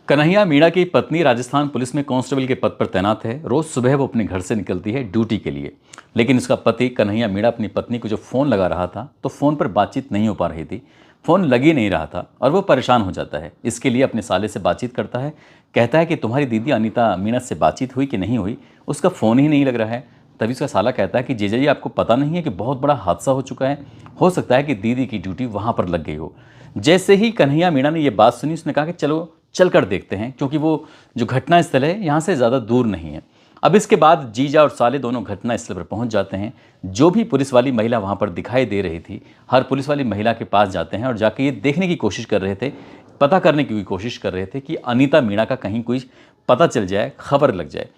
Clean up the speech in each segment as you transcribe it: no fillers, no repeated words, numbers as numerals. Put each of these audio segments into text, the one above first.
कन्हैया मीणा की पत्नी राजस्थान पुलिस में कांस्टेबल के पद पर तैनात है। रोज सुबह वो अपने घर से निकलती है ड्यूटी के लिए, लेकिन उसका पति कन्हैया मीणा अपनी पत्नी को जो फ़ोन लगा रहा था तो फ़ोन पर बातचीत नहीं हो पा रही थी। फ़ोन लग ही नहीं रहा था और वो परेशान हो जाता है। इसके लिए अपने साले से बातचीत करता है, कहता है कि तुम्हारी दीदी अनीता मीणा से बातचीत हुई कि नहीं हुई, उसका फ़ोन ही नहीं लग रहा है। तभी उसका साला कहता है कि जीजा जी, आपको पता नहीं है कि बहुत बड़ा हादसा हो चुका है, हो सकता है कि दीदी की ड्यूटी वहाँ पर लग गई हो। जैसे ही कन्हैया मीणा ने ये बात सुनी, उसने कहा कि चलो चल कर देखते हैं, क्योंकि वो जो घटना स्थल है यहाँ से ज़्यादा दूर नहीं है। अब इसके बाद जीजा और साले दोनों घटना स्थल पर पहुँच जाते हैं। जो भी पुलिस वाली महिला वहाँ पर दिखाई दे रही थी, हर पुलिस वाली महिला के पास जाते हैं और जाके ये देखने की कोशिश कर रहे थे, पता करने की कोशिश कर रहे थे कि अनीता मीणा का कहीं कोई पता चल जाए, खबर लग जाए।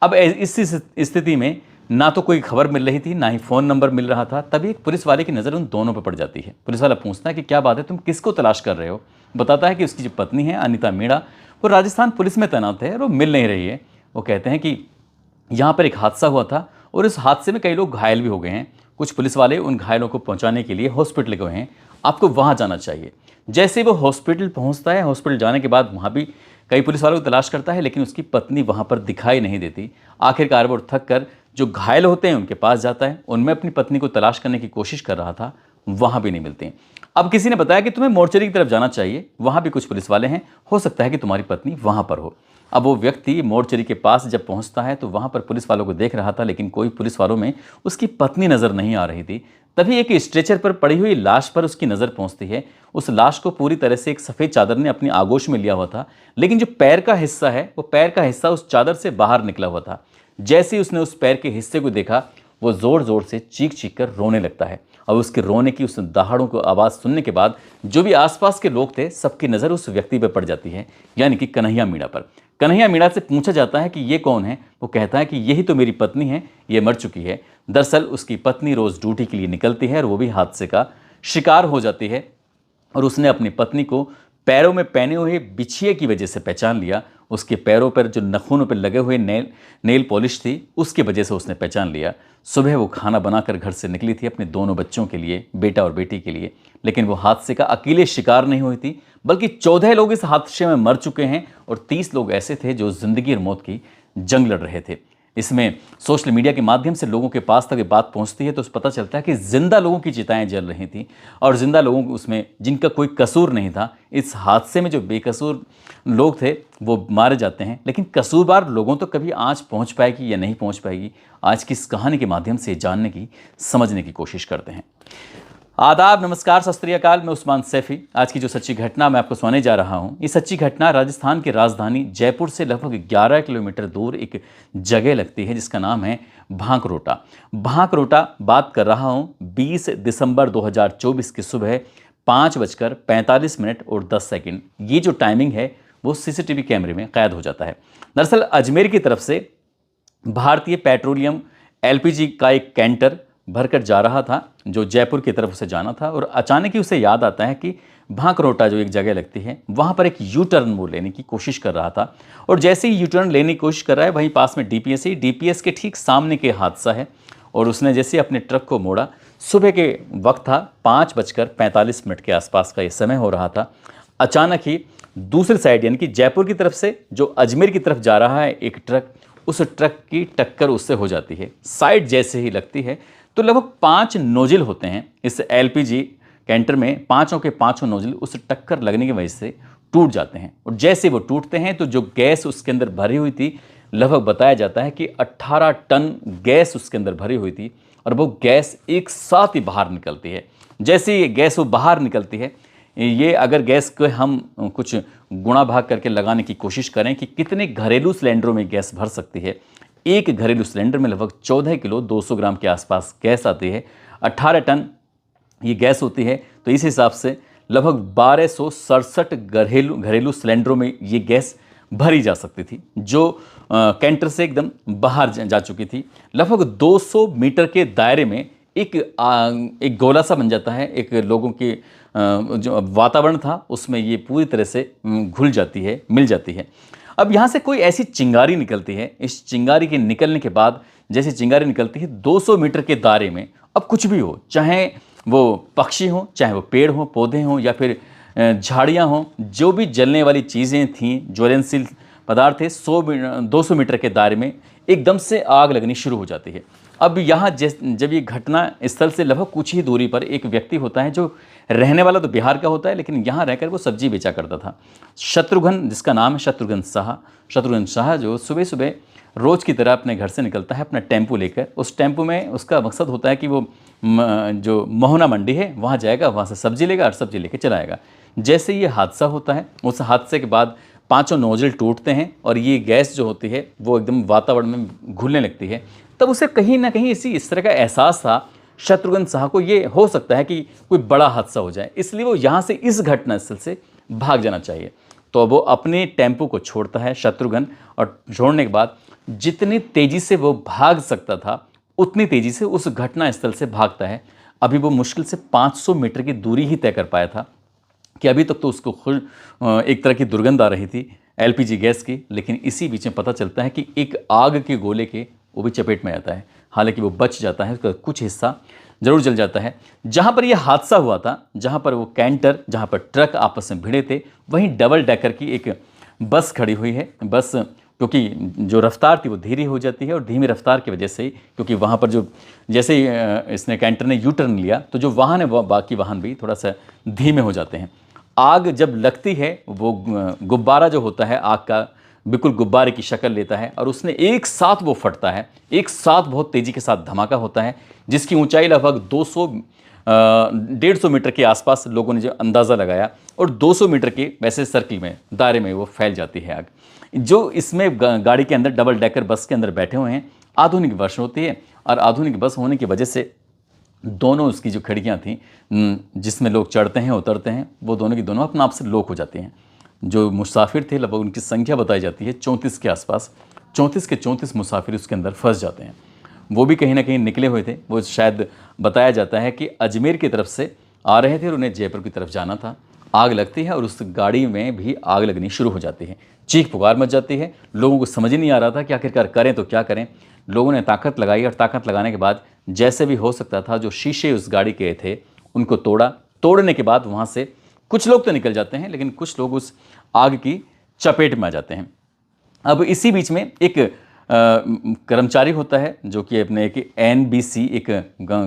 अब इस स्थिति में ना तो कोई खबर मिल रही थी, ना ही फ़ोन नंबर मिल रहा था। तभी एक पुलिस वाले की नज़र उन दोनों पर पड़ जाती है। पुलिस वाला पूछता है कि क्या बात है, तुम किसको तलाश कर रहे हो। बताता है कि उसकी जो पत्नी है अनीता मीणा, वो राजस्थान पुलिस में तैनात है और वो मिल नहीं रही है। वो कहते हैं कि यहाँ पर एक हादसा हुआ था और इस हादसे में कई लोग घायल भी हो गए हैं। कुछ पुलिस वाले उन घायलों को पहुँचाने के लिए हॉस्पिटल गए हैं, आपको वहाँ जाना चाहिए। जैसे वो हॉस्पिटल पहुँचता है, हॉस्पिटल जाने के बाद वहाँ भी कई पुलिस वालों को तलाश करता है, लेकिन उसकी पत्नी वहाँ पर दिखाई नहीं देती। आखिरकार वो थक कर जो घायल होते हैं उनके पास जाता है, उनमें अपनी पत्नी को तलाश करने की कोशिश कर रहा था, वहाँ भी नहीं मिलती। अब किसी ने बताया कि तुम्हें मोर्चरी की तरफ जाना चाहिए, वहाँ भी कुछ पुलिस वाले हैं, हो सकता है कि तुम्हारी पत्नी वहाँ पर हो। अब वो व्यक्ति मोर्चरी के पास जब पहुँचता है तो वहाँ पर पुलिस वालों को देख रहा था, लेकिन कोई पुलिस वालों में उसकी पत्नी नज़र नहीं आ रही थी। तभी एक स्ट्रेचर पर पड़ी हुई लाश पर उसकी नज़र पहुंचती है। उस लाश को पूरी तरह से एक सफ़ेद चादर ने अपनी आगोश में लिया हुआ था, लेकिन जो पैर का हिस्सा है, वो पैर का हिस्सा उस चादर से बाहर निकला हुआ था। जैसे ही उसने उस पैर के हिस्से को देखा, वो ज़ोर ज़ोर से चीख चीख कर रोने लगता है। और उसके रोने की, उस दहाड़ों को आवाज़ सुनने के बाद जो भी आसपास के लोग थे, सबकी नज़र उस व्यक्ति पर पड़ जाती है, यानी कि कन्हैया मीणा पर। कन्हैया मीणा से पूछा जाता है कि ये कौन है। वो कहता है कि यही तो मेरी पत्नी है, ये मर चुकी है। दरअसल उसकी पत्नी रोज़ ड्यूटी के लिए निकलती है और वो भी हादसे का शिकार हो जाती है, और उसने अपनी पत्नी को पैरों में पहने हुए बिछिए की वजह से पहचान लिया। उसके पैरों पर जो नखूनों पर लगे हुए नेल पॉलिश थी, उसकी वजह से उसने पहचान लिया। सुबह वो खाना बनाकर घर से निकली थी अपने दोनों बच्चों के लिए, बेटा और बेटी के लिए, लेकिन वो हादसे का अकेले शिकार नहीं हुई थी, बल्कि 14 लोग इस हादसे में मर चुके हैं और 30 लोग ऐसे थे जो जिंदगी और मौत की जंग लड़ रहे थे। इसमें सोशल मीडिया के माध्यम से लोगों के पास तक ये बात पहुंचती है तो पता चलता है कि जिंदा लोगों की चिताएं जल रही थी, और जिंदा लोगों उसमें जिनका कोई कसूर नहीं था। इस हादसे में जो बेकसूर लोग थे वो मारे जाते हैं, लेकिन कसूरवार लोगों तो कभी आज पहुंच पाएगी या नहीं पहुंच पाएगी, आज की इस कहानी के माध्यम से जानने की, समझने की कोशिश करते हैं। आदाब, नमस्कार, सत श्री अकाल। मैं उस्मान सैफी। आज की जो सच्ची घटना मैं आपको सुनाने जा रहा हूँ, ये सच्ची घटना राजस्थान की राजधानी जयपुर से लगभग 11 किलोमीटर दूर एक जगह लगती है जिसका नाम है भांकरोटा। भांकरोटा बात कर रहा हूँ 20 दिसंबर 2024 की सुबह 5:45 और 10 सेकंड। ये जो टाइमिंग है वो सीसीटीवी कैमरे में कैद हो जाता है। दरअसल अजमेर की तरफ से भारतीय पेट्रोलियम एलपीजी का एक कैंटर भरकर जा रहा था, जो जयपुर की तरफ उसे जाना था, और अचानक ही उसे याद आता है कि भांकरोटा जो एक जगह लगती है, वहाँ पर एक यू टर्न वो लेने की कोशिश कर रहा था। और जैसे ही यू टर्न लेने की कोशिश कर रहा है, वहीं पास में डीपीएस के ठीक सामने के हादसा है, और उसने जैसे अपने ट्रक को मोड़ा। सुबह के वक्त था, 5:45 के आसपास का ये समय हो रहा था। अचानक ही दूसरी साइड यानी कि जयपुर की तरफ से जो अजमेर की तरफ जा रहा है एक ट्रक, उस ट्रक की टक्कर उससे हो जाती है। साइड जैसे ही लगती है तो लगभग 5 नोजिल होते हैं इस एलपीजी कैंटर में, पांचों के पांचों नोजिल उस टक्कर लगने की वजह से टूट जाते हैं। और जैसे वो टूटते हैं तो जो गैस उसके अंदर भरी हुई थी, लगभग बताया जाता है कि 18 टन गैस उसके अंदर भरी हुई थी, और वो गैस एक साथ ही बाहर निकलती है। जैसे ये गैस वो बाहर निकलती है, ये अगर गैस को हम कुछ गुणा भाग करके लगाने की कोशिश करें कि कितने घरेलू सिलेंडरों में गैस भर सकती है, एक घरेलू सिलेंडर में लगभग 14 किलो 200 ग्राम के आसपास गैस आती है। 18 टन ये गैस होती है, तो इस हिसाब से लगभग 1267 घरेलू सिलेंडरों में ये गैस भरी जा सकती थी, जो कैंटर से एकदम बाहर जा चुकी थी। लगभग 200 मीटर के दायरे में एक गोला सा बन जाता है। एक लोगों के जो वातावरण था उसमें ये पूरी तरह से घुल जाती है, मिल जाती है। अब यहाँ से कोई ऐसी चिंगारी निकलती है। इस चिंगारी के निकलने के बाद जैसे चिंगारी निकलती है 200 मीटर के दायरे में, अब कुछ भी हो, चाहे वो पक्षी हो, चाहे वो पेड़ हो, पौधे हों, या फिर झाड़ियाँ हों, जो भी जलने वाली चीज़ें थीं, ज्वलनशील पदार्थ थे, 200 मीटर के दायरे में एकदम से आग लगनी शुरू हो जाती है। अब यहाँ जब ये घटना स्थल से लगभग कुछ ही दूरी पर एक व्यक्ति होता है जो रहने वाला तो बिहार का होता है, लेकिन यहाँ रहकर वो सब्जी बेचा करता था। शत्रुघ्न, जिसका नाम है शत्रुघ्न शाह, जो सुबह सुबह रोज़ की तरह अपने घर से निकलता है अपना टेम्पो लेकर। उस टेम्पो में उसका मकसद होता है कि वो जो मोहना मंडी है वहाँ जाएगा, वहाँ से सब्जी लेगा और सब्जी लेके चला आएगा। जैसे ये हादसा होता है, उस हादसे के बाद पांचों नोजल टूटते हैं और ये गैस जो होती है वो एकदम वातावरण में घुलने लगती है। तब उसे कहीं ना कहीं इस तरह का एहसास था शत्रुघ्न शाह को, ये हो सकता है कि कोई बड़ा हादसा हो जाए, इसलिए वो यहाँ से इस घटनास्थल से भाग जाना चाहिए। तो वो अपने टेम्पो को छोड़ता है शत्रुघ्न, और छोड़ने के बाद जितनी तेज़ी से वो भाग सकता था उतनी तेज़ी से उस घटनास्थल से भागता है। अभी वो मुश्किल से 500 मीटर की दूरी ही तय कर पाया था कि अभी तक तो उसको खुद एक तरह की दुर्गंध आ रही थी एलपीजी गैस की, लेकिन इसी बीच में पता चलता है कि एक आग के गोले के वो भी चपेट में आता है। हालांकि वो बच जाता है, उसका कुछ हिस्सा जरूर जल जाता है। जहाँ पर यह हादसा हुआ था, जहाँ पर वो कैंटर, जहाँ पर ट्रक आपस में भिड़े थे, वहीं डबल डेकर की एक बस खड़ी हुई है। बस क्योंकि जो रफ्तार थी वो धीरे हो जाती है, और धीमी रफ्तार की वजह से ही, क्योंकि वहाँ पर जो जैसे ही इसने कैंटर ने यू टर्न लिया तो जो वाहन है वो बाकी वाहन भी थोड़ा सा धीमे हो जाते हैं। आग जब लगती है वो गुब्बारा जो होता है आग का बिल्कुल गुब्बारे की शक्ल लेता है, और उसने एक साथ वो फटता है, एक साथ बहुत तेज़ी के साथ धमाका होता है, जिसकी ऊंचाई लगभग 150 मीटर के आसपास लोगों ने जो अंदाज़ा लगाया, और 200 मीटर के वैसे सर्किल में, दायरे में वो फैल जाती है आग। जो इसमें गाड़ी के अंदर डबल डेकर बस के अंदर बैठे हुए हैं, आधुनिक बस होती है, और आधुनिक बस होने की वजह से दोनों उसकी जो खिड़कियाँ थीं जिसमें लोग चढ़ते हैं उतरते हैं, वो दोनों की दोनों अपना आप से लॉक हो जाती हैं। जो मुसाफिर थे लगभग उनकी संख्या बताई जाती है 34 के आसपास, 34 के 34 मुसाफिर उसके अंदर फंस जाते हैं। वो भी कहीं ना कहीं निकले हुए थे, वो शायद बताया जाता है कि अजमेर की तरफ से आ रहे थे और उन्हें जयपुर की तरफ जाना था। आग लगती है और उस गाड़ी में भी आग लगनी शुरू हो जाती है, चीख पुकार मच जाती है। लोगों को समझ ही नहीं आ रहा था कि आखिरकार करें तो क्या करें। लोगों ने ताकत लगाई, और ताकत लगाने के बाद जैसे भी हो सकता था जो शीशे उस गाड़ी के थे उनको तोड़ा। तोड़ने के बाद वहाँ से कुछ लोग तो निकल जाते हैं, लेकिन कुछ लोग उस आग की चपेट में आ जाते हैं। अब इसी बीच में एक कर्मचारी होता है जो कि अपने एक NBC एक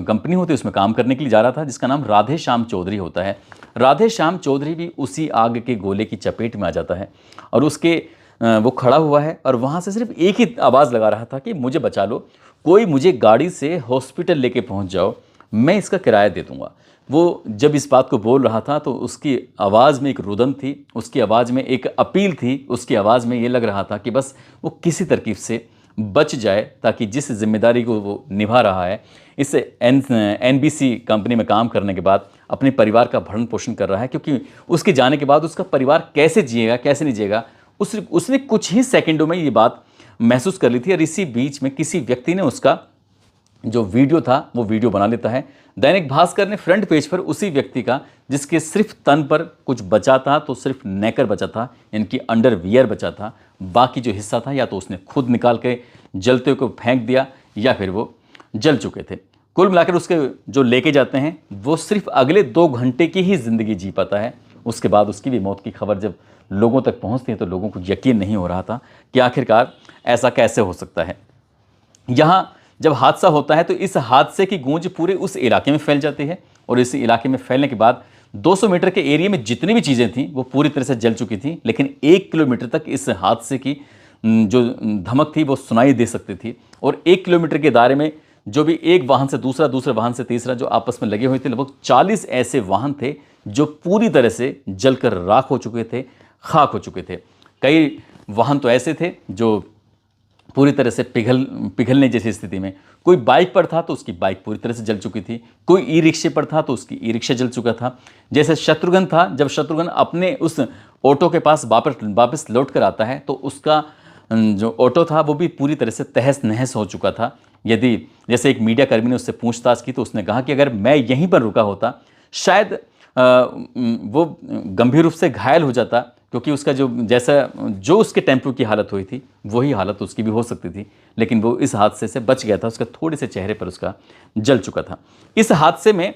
कंपनी होती है उसमें काम करने के लिए जा रहा था, जिसका नाम राधे श्याम चौधरी होता है। राधे श्याम चौधरी भी उसी आग के गोले की चपेट में आ जाता है, और उसके वो खड़ा हुआ है और वहाँ से सिर्फ एक ही आवाज़ लगा रहा था कि मुझे बचा लो, कोई मुझे गाड़ी से हॉस्पिटल लेके पहुँच जाओ, मैं इसका किराया दे दूँगा। वो जब इस बात को बोल रहा था तो उसकी आवाज़ में एक रुदन थी, उसकी आवाज़ में एक अपील थी, उसकी आवाज़ में ये लग रहा था कि बस वो किसी तरकीब से बच जाए, ताकि जिस जिम्मेदारी को वो निभा रहा है, इस NBC कंपनी में काम करने के बाद अपने परिवार का भरण पोषण कर रहा है, क्योंकि उसके जाने के बाद उसका परिवार कैसे जिएगा कैसे नहीं जिएगा, उसने कुछ ही सेकंडों में ये बात महसूस कर ली थी। और इसी बीच में किसी व्यक्ति ने उसका जो वीडियो था वो वीडियो बना लेता है। दैनिक भास्कर ने फ्रंट पेज पर उसी व्यक्ति का, जिसके सिर्फ तन पर कुछ बचा था, तो सिर्फ नेकर बचा था, इनकी अंडरवियर बचा था, बाकी जो हिस्सा था या तो उसने खुद निकाल के जलते को फेंक दिया या फिर वो जल चुके थे। कुल मिलाकर उसके जो लेके जाते हैं वो सिर्फ अगले 2 घंटे की ही ज़िंदगी जी पाता है। उसके बाद उसकी भी मौत की खबर जब लोगों तक पहुँचती है तो लोगों को यकीन नहीं हो रहा था कि आखिरकार ऐसा कैसे हो सकता है। यहाँ जब हादसा होता है तो इस हादसे की गूंज पूरे उस इलाके में फैल जाती है, और इस इलाके में फैलने के बाद 200 मीटर के एरिया में जितनी भी चीज़ें थीं वो पूरी तरह से जल चुकी थीं, लेकिन 1 किलोमीटर तक इस हादसे की जो धमक थी वो सुनाई दे सकती थी। और 1 किलोमीटर के दायरे में जो भी एक वाहन से दूसरा, दूसरे वाहन से तीसरा जो आपस में लगे हुए थे, लगभग 40 ऐसे वाहन थे जो पूरी तरह से जलकर राख हो चुके थे, खाक हो चुके थे। कई वाहन तो ऐसे थे जो पूरी तरह से पिघलने जैसी स्थिति में, कोई बाइक पर था तो उसकी बाइक पूरी तरह से जल चुकी थी, कोई ई रिक्शे पर था तो उसकी ई रिक्शा जल चुका था। जैसे शत्रुघ्न था, जब शत्रुघ्न अपने उस ऑटो के पास वापस लौट कर आता है तो उसका जो ऑटो था वो भी पूरी तरह से तहस नहस हो चुका था। यदि जैसे एक मीडिया कर्मी ने उससे पूछताछ की तो उसने कहा कि अगर मैं यहीं पर रुका होता शायद वो गंभीर रूप से घायल हो जाता, क्योंकि उसका जो उसके टेम्पो की हालत हुई थी वही हालत उसकी भी हो सकती थी, लेकिन वो इस हादसे से बच गया था। उसका थोड़े से चेहरे पर उसका जल चुका था। इस हादसे में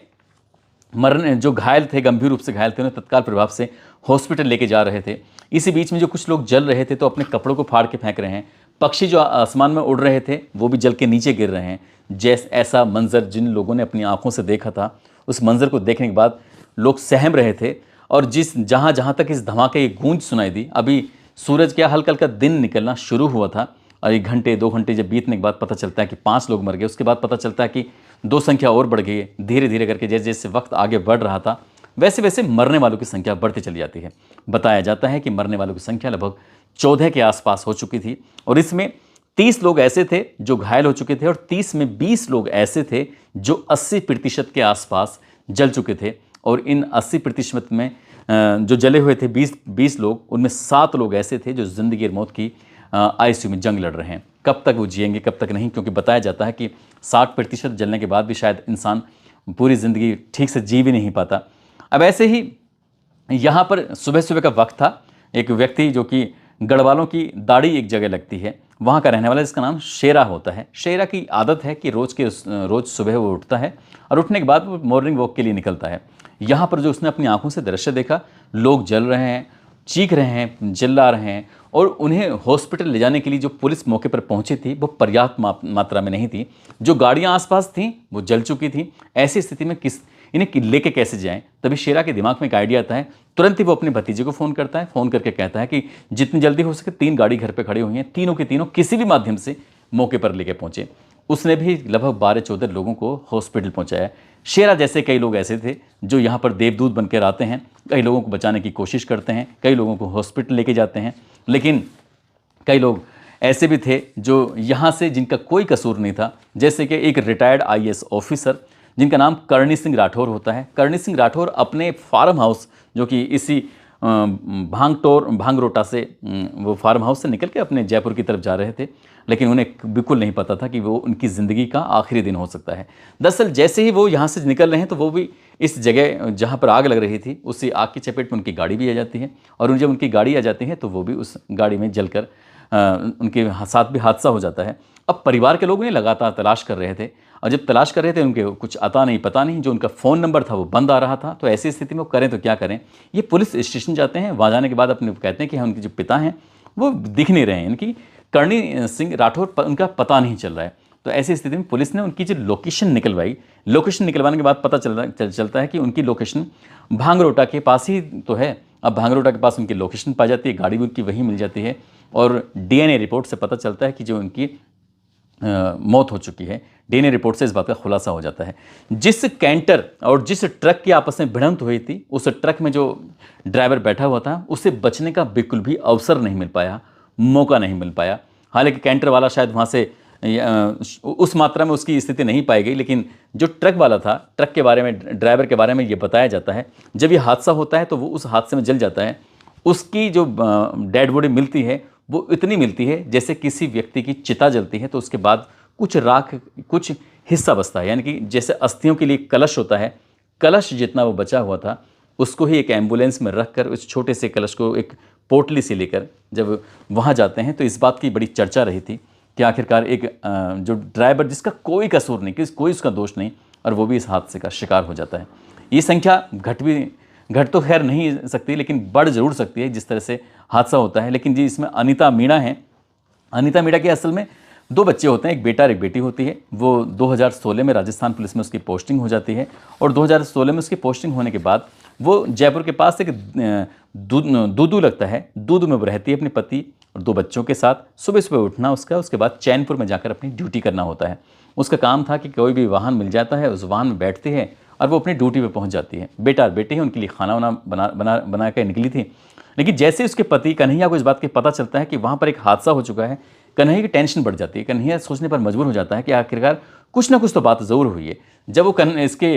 मरने जो घायल थे, गंभीर रूप से घायल थे, उन्हें तत्काल प्रभाव से हॉस्पिटल लेके जा रहे थे। इसी बीच में जो कुछ लोग जल रहे थे तो अपने कपड़ों को फाड़ के फेंक रहे हैं। पक्षी जो आसमान में उड़ रहे थे वो भी जल के नीचे गिर रहे हैं। जैसे ऐसा मंजर जिन लोगों ने अपनी आंखों से देखा था, उस मंजर को देखने के बाद लोग सहम रहे थे। और जहाँ जहाँ तक इस धमाके की गूंज सुनाई दी, अभी सूरज क्या हल्का हल्का दिन निकलना शुरू हुआ था, और 1 घंटे 2 घंटे जब बीतने के बाद पता चलता है कि 5 लोग मर गए। उसके बाद पता चलता है कि 2 संख्या और बढ़ गई है। धीरे धीरे करके जैसे जैसे वक्त आगे बढ़ रहा था, वैसे वैसे मरने वालों की संख्या बढ़ती चली जाती है। बताया जाता है कि मरने वालों की संख्या लगभग 14 के आसपास हो चुकी थी, और इसमें 30 लोग ऐसे थे जो घायल हो चुके थे, और 30 में 20 लोग ऐसे थे जो 80% के आसपास जल चुके थे। और इन 80% में जो जले हुए थे 20 लोग, उनमें 7 लोग ऐसे थे जो ज़िंदगी और मौत की आईसीयू में जंग लड़ रहे हैं। कब तक वो जिएंगे, कब तक नहीं, क्योंकि बताया जाता है कि 60% जलने के बाद भी शायद इंसान पूरी ज़िंदगी ठीक से जी भी नहीं पाता। अब ऐसे ही यहाँ पर सुबह सुबह का वक्त था। एक व्यक्ति जो कि गढ़वालों की दाढ़ी एक जगह लगती है, वहाँ का रहने वाला, जिसका नाम शेरा होता है। शेरा की आदत है कि रोज़ सुबह वो उठता है और उठने के बाद वो मॉर्निंग वॉक के लिए निकलता है। यहाँ पर जो उसने अपनी आंखों से दृश्य देखा, लोग जल रहे हैं, चीख रहे हैं, चिल्ला रहे हैं, और उन्हें हॉस्पिटल ले जाने के लिए जो पुलिस मौके पर पहुंची थी वो पर्याप्त मात्रा में नहीं थी। जो गाड़ियां आसपास थीं वो जल चुकी थी। ऐसी स्थिति में इन्हें लेके कैसे जाएं? तभी शेरा के दिमाग में एक आइडिया आता है। तुरंत ही वो अपने भतीजे को फ़ोन करता है। फ़ोन करके कहता है कि जितनी जल्दी हो सके 3 गाड़ी घर पर खड़ी हुई हैं, तीनों के तीनों किसी भी माध्यम से मौके पर लेके पहुँचे। उसने भी लगभग 12-14 लोगों को हॉस्पिटल पहुँचाया। शेरा जैसे कई लोग ऐसे थे जो यहाँ पर देवदूत बनकर आते हैं, कई लोगों को बचाने की कोशिश करते हैं, कई लोगों को हॉस्पिटल लेके जाते हैं। लेकिन कई लोग ऐसे भी थे जो यहाँ से जिनका कोई कसूर नहीं था, जैसे कि एक रिटायर्ड आईएएस ऑफिसर जिनका नाम करणी सिंह राठौर होता है। करणी सिंह राठौर अपने फार्म हाउस, जो कि इसी भांगरोटा से, वो फार्म हाउस से निकल के अपने जयपुर की तरफ जा रहे थे, लेकिन उन्हें बिल्कुल नहीं पता था कि वो उनकी ज़िंदगी का आखिरी दिन हो सकता है। दरअसल जैसे ही वो यहाँ से निकल रहे हैं तो वो भी इस जगह जहाँ पर आग लग रही थी, उसी आग की चपेट में उनकी गाड़ी भी आ जाती है, और जब उनकी गाड़ी आ जाती है तो वो भी उस गाड़ी में जलकर उनके साथ भी हादसा हो जाता है। अब परिवार के लोग उन्हें लगातार तलाश कर रहे थे, और जब तलाश कर रहे थे उनके कुछ आता नहीं पता नहीं, जो उनका फ़ोन नंबर था वो बंद आ रहा था। तो ऐसी स्थिति में वो करें तो क्या करें? ये पुलिस स्टेशन जाते हैं। वहाँ जाने के बाद अपने कहते हैं कि उनके जो पिता हैं वो दिख नहीं रहे हैं, इनकी करणी सिंह राठौर उनका पता नहीं चल रहा है। तो ऐसी स्थिति में पुलिस ने उनकी जो लोकेशन निकलवाई, लोकेशन निकलवाने के बाद पता चलता है कि उनकी लोकेशन भांगरोटा के पास ही तो है। अब भांगरोटा के पास उनकी लोकेशन पाई जाती है, गाड़ी भी उनकी वहीं मिल जाती है, और डीएनए रिपोर्ट से पता चलता है कि जो उनकी मौत हो चुकी है। डीएनए रिपोर्ट से इस बात का खुलासा हो जाता है। जिस कैंटर और जिस ट्रक की आपस में भिड़ंत हुई थी, उस ट्रक में जो ड्राइवर बैठा हुआ था उसे बचने का बिल्कुल भी अवसर नहीं मिल पाया, मौका नहीं मिल पाया। हालांकि कैंटर वाला शायद वहाँ से उस मात्रा में उसकी स्थिति नहीं पाई गई, लेकिन जो ट्रक वाला था, ट्रक के बारे में, ड्राइवर के बारे में ये बताया जाता है, जब ये हादसा होता है तो वो उस हादसे में जल जाता है। उसकी जो डेड बॉडी मिलती है वो इतनी मिलती है जैसे किसी व्यक्ति की चिता जलती है तो उसके बाद कुछ राख, कुछ हिस्सा बचता है, यानी कि जैसे अस्थियों के लिए कलश होता है, कलश जितना वो बचा हुआ था उसको ही एक एम्बुलेंस में रखकर, उस छोटे से कलश को एक पोटली से लेकर जब वहाँ जाते हैं तो इस बात की बड़ी चर्चा रही थी कि आखिरकार एक जो ड्राइवर जिसका कोई कसूर नहीं, कोई उसका दोष नहीं, और वो भी इस हादसे का शिकार हो जाता है। ये संख्या घट तो खैर नहीं सकती, लेकिन बढ़ जरूर सकती है जिस तरह से हादसा होता है। लेकिन जी इसमें अनीता मीणा है। अनीता मीणा के असल में 2 बच्चे होते हैं, एक बेटा और एक बेटी होती है। वो 2016 में राजस्थान पुलिस में उसकी पोस्टिंग हो जाती है, और 2016 में उसकी पोस्टिंग होने के बाद वो जयपुर के पास एक दूदू लगता है, दूदू में वो रहती है अपने पति और 2 बच्चों के साथ। सुबह सुबह उठना उसके बाद चैनपुर में जाकर अपनी ड्यूटी करना होता है। उसका काम था कि कोई भी वाहन मिल जाता है, उस वाहन में बैठती है और वो अपनी ड्यूटी पे पहुंच जाती है। बेटा और बेटी है, उनके लिए खाना वाना बना कर निकली थी। लेकिन जैसे उसके पति कन्हैया को इस बात की पता चलता है कि वहाँ पर एक हादसा हो चुका है, कन्हैया की टेंशन बढ़ जाती है। कन्हैया सोचने पर मजबूर हो जाता है कि आखिरकार कुछ ना कुछ तो बात ज़रूर हुई है। जब वो इसके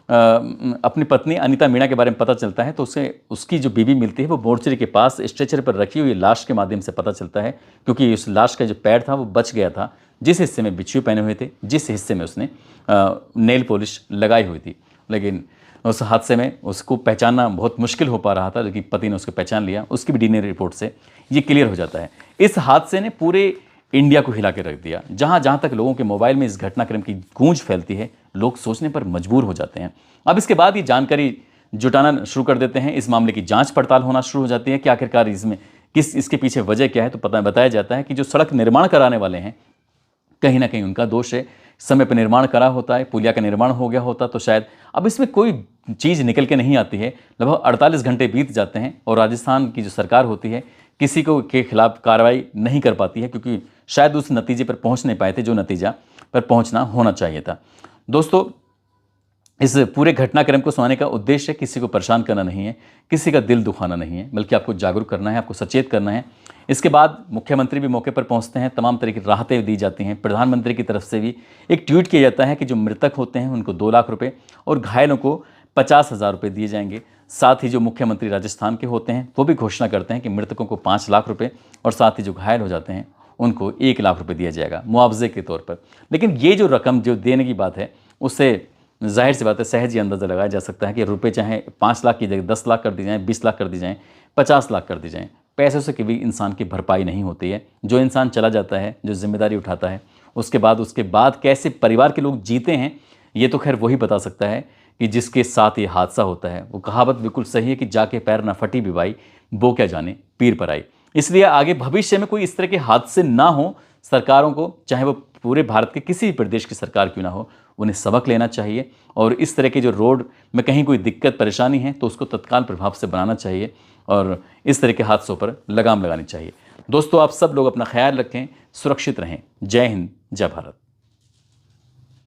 अपनी पत्नी अनीता मीणा के बारे में पता चलता है तो उसे उसकी जो बीवी मिलती है वो मोर्चरी के पास स्ट्रेचर पर रखी हुई लाश के माध्यम से पता चलता है, क्योंकि उस लाश का जो पैर था वो बच गया था, जिस हिस्से में बिच्छू पहने हुए थे, जिस हिस्से में उसने नेल पॉलिश लगाई हुई थी। लेकिन उस हादसे में उसको पहचानना बहुत मुश्किल हो पा रहा था, लेकिन पति ने उसको पहचान लिया। उसकी भी डीएनए रिपोर्ट से ये क्लियर हो जाता है। इस हादसे ने पूरे इंडिया को हिला के रख दिया। जहाँ जहाँ तक लोगों के मोबाइल में इस घटनाक्रम की गूंज फैलती है, लोग सोचने पर मजबूर हो जाते हैं। अब इसके बाद ये जानकारी जुटाना शुरू कर देते हैं, इस मामले की जांच पड़ताल होना शुरू हो जाती है कि आखिरकार इसमें इसके पीछे वजह क्या है। तो बताया जाता है कि जो सड़क निर्माण कराने वाले हैं, कहीं ना कहीं उनका दोष है। समय पर निर्माण करा होता है, पुलिया का निर्माण हो गया होता तो शायद अब इसमें कोई चीज़ निकल के नहीं आती है। लगभग 48 घंटे बीत जाते हैं और राजस्थान की जो सरकार होती है किसी को के खिलाफ कार्रवाई नहीं कर पाती है, क्योंकि शायद उस नतीजे पर पहुंच नहीं पाए थे जो नतीजा पर पहुंचना होना चाहिए था। दोस्तों, इस पूरे घटनाक्रम को सुनाने का उद्देश्य किसी को परेशान करना नहीं है, किसी का दिल दुखाना नहीं है, बल्कि आपको जागरूक करना है, आपको सचेत करना है। इसके बाद मुख्यमंत्री भी मौके पर पहुंचते हैं, तमाम तरह की राहतें दी जाती हैं। प्रधानमंत्री की तरफ से भी एक ट्वीट किया जाता है कि जो मृतक होते हैं उनको 2 लाख रुपये और घायलों को 50,000 रुपये दिए जाएंगे। साथ ही जो मुख्यमंत्री राजस्थान के होते हैं वो भी घोषणा करते हैं कि मृतकों को 5 लाख रुपये और साथ ही जो घायल हो जाते हैं उनको 1 लाख रुपये दिया जाएगा मुआवजे के तौर पर। लेकिन ये जो रकम जो देने की बात है, उससे जाहिर सी बात है सहज ही अंदाज़ा लगाया जा सकता है कि रुपये चाहे 5 लाख की जगह 10 लाख कर दी जाएँ, 20 लाख कर दी जाएँ, 50 लाख कर दी जाएँ, पैसों से कभी इंसान की भरपाई नहीं होती है। जो इंसान चला जाता है, जो जिम्मेदारी उठाता है, उसके बाद कैसे परिवार के लोग जीते हैं, ये तो खैर वही बता सकता है कि जिसके साथ ये हादसा होता है। वो कहावत बिल्कुल सही है कि जाके पैर ना फटी बिबाई, वो क्या जाने पीर पर आई। इसलिए आगे भविष्य में कोई इस तरह के हादसे ना हो, सरकारों को, चाहे वो पूरे भारत के किसी भी प्रदेश की सरकार क्यों ना हो, उन्हें सबक लेना चाहिए और इस तरह के जो रोड में कहीं कोई दिक्कत परेशानी है तो उसको तत्काल प्रभाव से बनाना चाहिए और इस तरह के हादसों पर लगाम लगानी चाहिए। दोस्तों, आप सब लोग अपना ख्याल रखें, सुरक्षित रहें। जय हिंद, जय भारत।